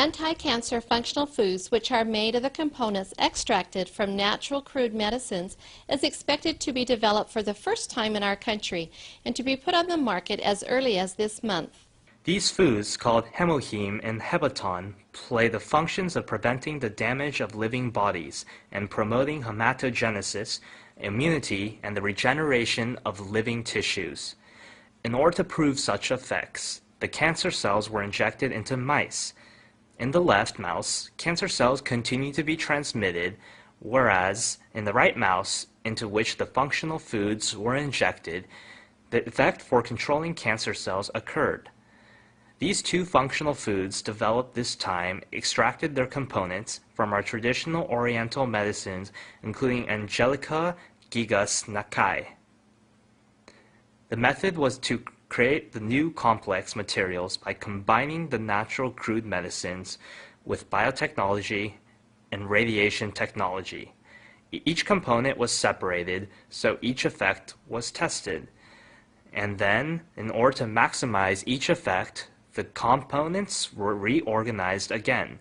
anti-cancer functional foods, which are made of the components extracted from natural crude medicines, is expected to be developed for the first time in our country and to be put on the market as early as this month. These foods, called HemoHIM and Hebaton, play the functions of preventing the damage of living bodies and promoting hematogenesis, immunity, and the regeneration of living tissues. In order to prove such effects, the cancer cells were injected into mice. In the left mouse, cancer cells continue to be transmitted, whereas in the right mouse, into which the functional foods were injected, the effect for controlling cancer cells occurred. These two functional foods developed this time extracted their components from our traditional Oriental medicines, including Angelica gigas Nakai. The method was to create the new complex materials by combining the natural crude medicines with biotechnology and radiation technology. Each component was separated, so each effect was tested. And then, in order to maximize each effect, the components were reorganized again.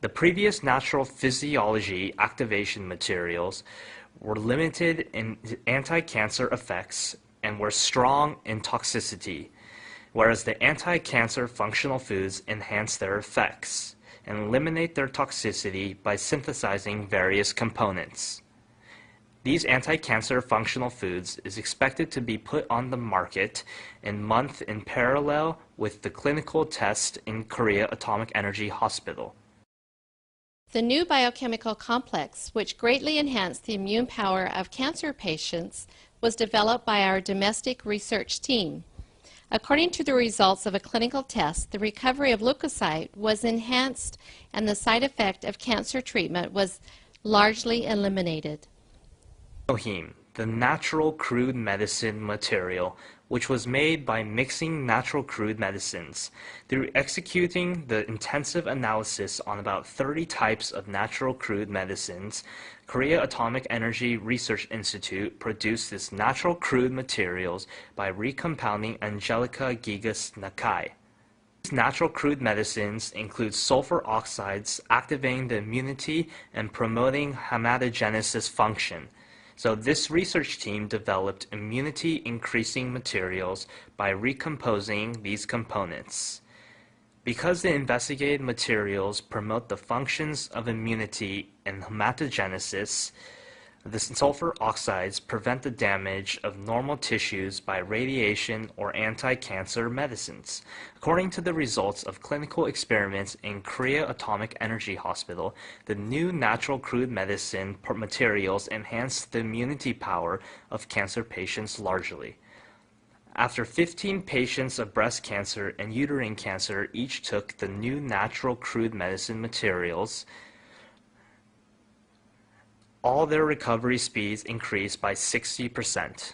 The previous natural physiology activation materials were limited in anti-cancer effects and were strong in toxicity, whereas the anti-cancer functional foods enhance their effects and eliminate their toxicity by synthesizing various components. These anti-cancer functional foods is expected to be put on the market in month in parallel with the clinical test in Korea Atomic Energy Hospital. The new biochemical complex, which greatly enhanced the immune power of cancer patients, was developed by our domestic research team. According to the results of a clinical test, the recovery of leukocyte was enhanced and the side effect of cancer treatment was largely eliminated. HemoHIM, the natural crude medicine material, which was made by mixing natural crude medicines. Through executing the intensive analysis on about 30 types of natural crude medicines, Korea Atomic Energy Research Institute produced this natural crude materials by recompounding Angelica gigas Nakai. These natural crude medicines include sulfur oxides activating the immunity and promoting hematogenesis function. So this research team developed immunity-increasing materials by recomposing these components. Because the investigated materials promote the functions of immunity and hematogenesis, the sulfur oxides prevent the damage of normal tissues by radiation or anti-cancer medicines. According to the results of clinical experiments in Korea Atomic Energy Hospital, the new natural crude medicine materials enhance the immunity power of cancer patients largely. After 15 patients of breast cancer and uterine cancer each took the new natural crude medicine materials, all their recovery speeds increased by 60%.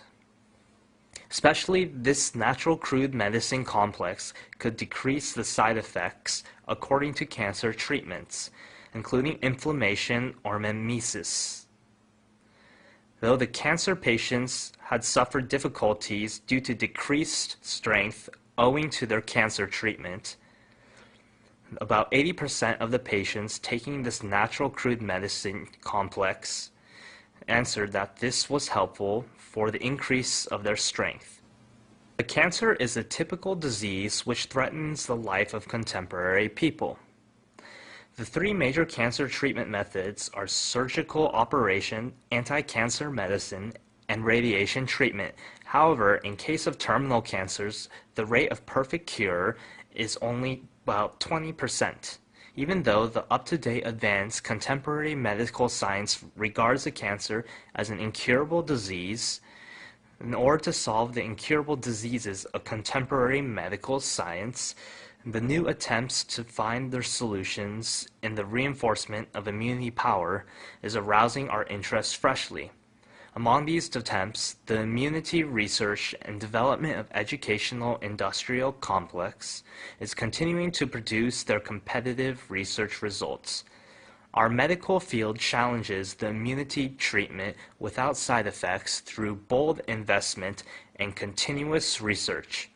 Especially this natural crude medicine complex could decrease the side effects according to cancer treatments, including inflammation or mimesis. Though the cancer patients had suffered difficulties due to decreased strength owing to their cancer treatment, about 80% of the patients taking this natural crude medicine complex answered that this was helpful for the increase of their strength. The cancer is a typical disease which threatens the life of contemporary people. The three major cancer treatment methods are surgical operation, anti-cancer medicine, and radiation treatment. However, in case of terminal cancers, the rate of perfect cure is only about 20%. Even though the up-to-date advanced contemporary medical science regards the cancer as an incurable disease, in order to solve the incurable diseases of contemporary medical science, the new attempts to find their solutions in the reinforcement of immunity power is arousing our interest freshly. Among these attempts, the immunity research and development of educational industrial complex is continuing to produce their competitive research results. Our medical field challenges the immunity treatment without side effects through bold investment and continuous research.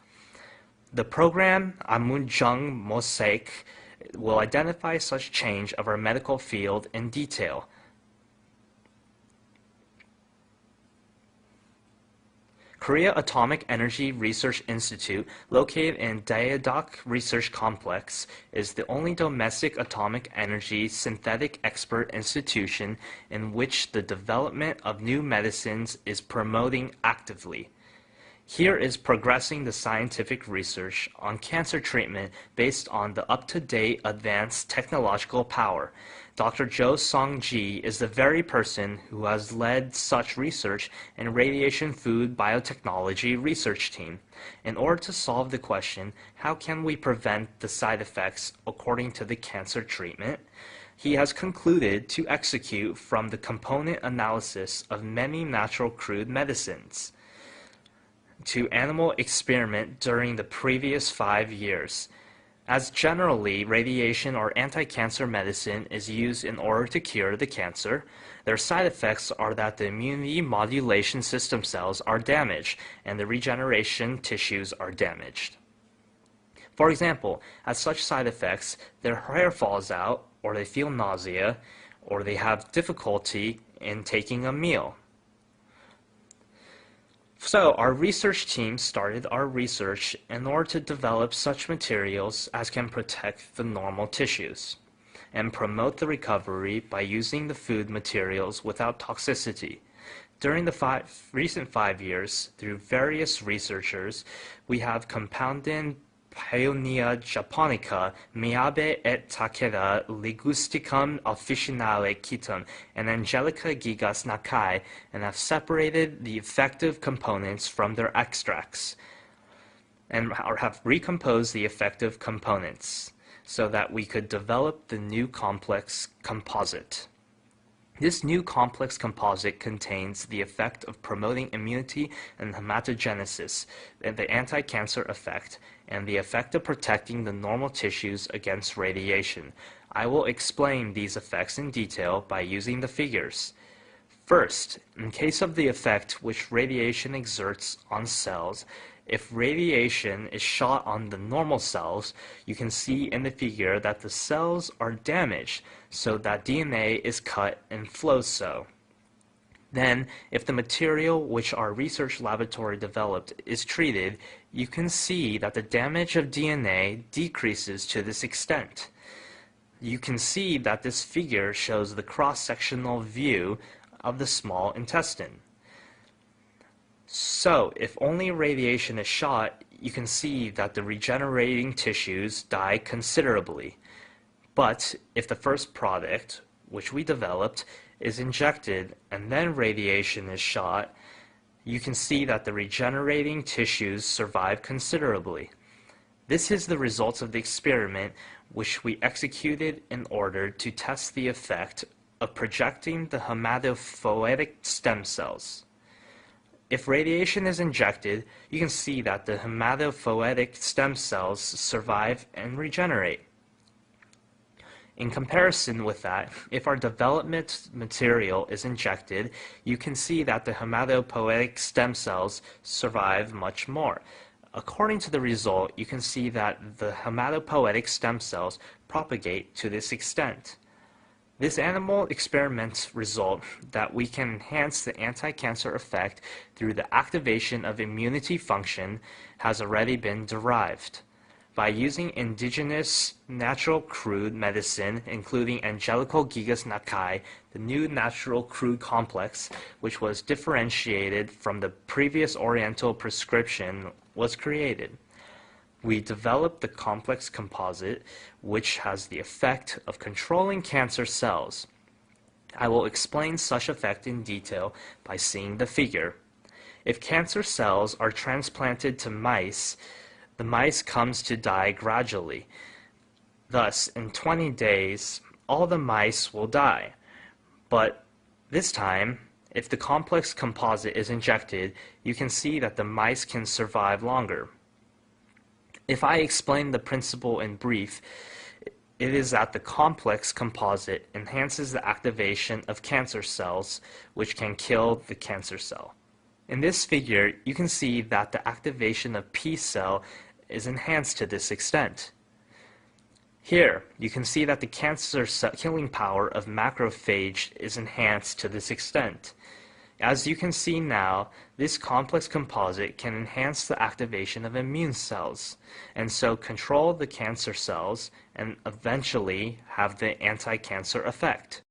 The program Amunjung Mosaic will identify such change of our medical field in detail. Korea Atomic Energy Research Institute, located in Daejeok Research Complex, is the only domestic atomic energy synthetic expert institution in which the development of new medicines is promoting actively. Here is progressing the scientific research on cancer treatment based on the up-to-date advanced technological power. Dr. Jo Song-ji is the very person who has led such research in radiation food biotechnology research team. In order to solve the question, how can we prevent the side effects according to the cancer treatment? He has concluded to execute from the component analysis of many natural crude medicines to animal experiment during the previous 5 years. As generally, radiation or anti-cancer medicine is used in order to cure the cancer, their side effects are that the immunity modulation system cells are damaged and the regeneration tissues are damaged. For example, as such side effects, their hair falls out, or they feel nausea, or they have difficulty in taking a meal. So our research team started our research in order to develop such materials as can protect the normal tissues and promote the recovery by using the food materials without toxicity. During the recent 5 years, through various researchers, we have compounded Paeonia japonica, Miyabe et Takeda, Ligusticum officinale Kitum, and Angelica gigas Nakai, and have separated the effective components from their extracts, and have recomposed the effective components, so that we could develop the new complex composite. This new complex composite contains the effect of promoting immunity and hematogenesis, and the anti-cancer effect, and the effect of protecting the normal tissues against radiation. I will explain these effects in detail by using the figures. First, in case of the effect which radiation exerts on cells, if radiation is shot on the normal cells, you can see in the figure that the cells are damaged, so that DNA is cut and flows so. Then, if the material which our research laboratory developed is treated, you can see that the damage of DNA decreases to this extent. You can see that this figure shows the cross-sectional view of the small intestine. So, if only radiation is shot, you can see that the regenerating tissues die considerably. But if the first product, which we developed, is injected and then radiation is shot, you can see that the regenerating tissues survive considerably. This is the results of the experiment which we executed in order to test the effect of projecting the hematopoietic stem cells. If radiation is injected, you can see that the hematopoietic stem cells survive and regenerate. In comparison with that, if our development material is injected, you can see that the hematopoietic stem cells survive much more. According to the result, you can see that the hematopoietic stem cells propagate to this extent. This animal experiment result that we can enhance the anti-cancer effect through the activation of immunity function has already been derived. By using indigenous natural crude medicine, including Angelical gigas Nakai, the new natural crude complex, which was differentiated from the previous Oriental prescription, was created. We developed the complex composite, which has the effect of controlling cancer cells. I will explain such effect in detail by seeing the figure. If cancer cells are transplanted to mice, the mice comes to die gradually. Thus, in 20 days, all the mice will die. But this time, if the complex composite is injected, you can see that the mice can survive longer. If I explain the principle in brief, it is that the complex composite enhances the activation of cancer cells, which can kill the cancer cell. In this figure, you can see that the activation of P cell is enhanced to this extent. Here, you can see that the cancer killing power of macrophage is enhanced to this extent. As you can see now, this complex composite can enhance the activation of immune cells, and so control the cancer cells and eventually have the anti-cancer effect.